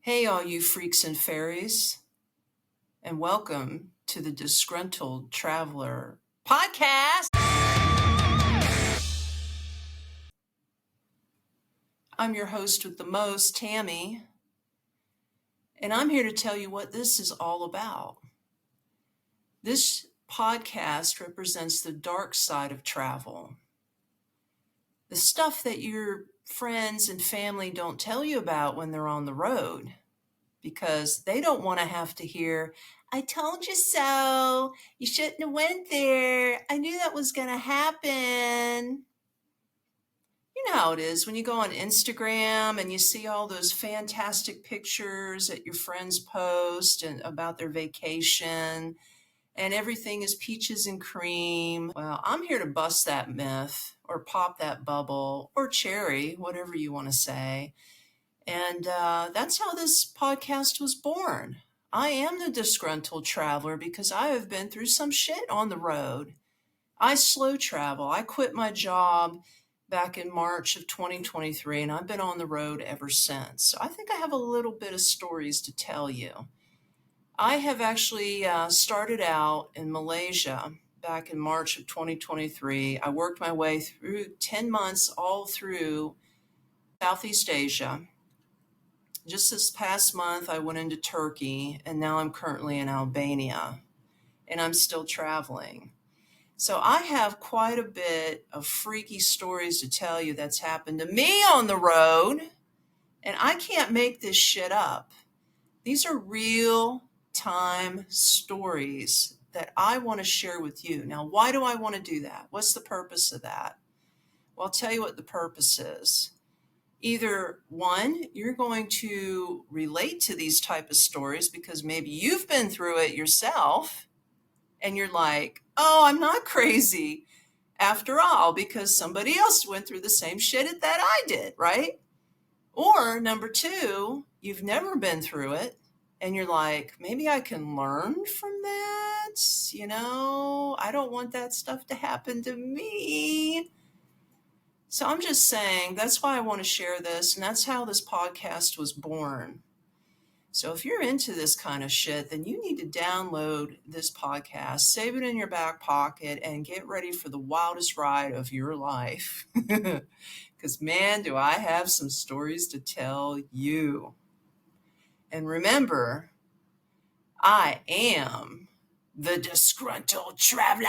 Hey, all you freaks and fairies, and welcome to the Disgruntled Traveler podcast. I'm your host with the most, Tammy, and I'm here to tell you what this is all about. This podcast represents the dark side of travel, the stuff that your friends and family don't tell you about when they're on the road, because they don't want to have to hear, I told you so, you shouldn't have went there, I knew that was going to happen. You know how it is when you go on Instagram and you see all those fantastic pictures that your friends post and about their vacation and everything is peaches and cream. Well, I'm here to bust that myth or pop that bubble or cherry, whatever you want to say. And that's how this podcast was born. I am the disgruntled traveler because I have been through some shit on the road. I slow travel. I quit my job back in March of 2023, and I've been on the road ever since. So I think I have a little bit of stories to tell you. I have actually started out in Malaysia back in March of 2023. I worked my way through 10 months all through Southeast Asia. Just this past month, I went into Turkey, and now I'm currently in Albania, and I'm still traveling. So I have quite a bit of freaky stories to tell you that's happened to me on the road, and I can't make this shit up. These are real-time stories that I want to share with you. Now, why do I want to do that? What's the purpose of that? Well, I'll tell you what the purpose is. Either one, you're going to relate to these type of stories because maybe you've been through it yourself and you're like, oh, I'm not crazy after all because somebody else went through the same shit that I did, right? Or number two, you've never been through it and you're like, maybe I can learn from that. I don't want that stuff to happen to me. So I'm just saying, that's why I want to share this, and that's how this podcast was born. So if you're into this kind of shit, then you need to download this podcast, save it in your back pocket, and get ready for the wildest ride of your life. Because, man, do I have some stories to tell you. And remember, I am the disgruntled traveler.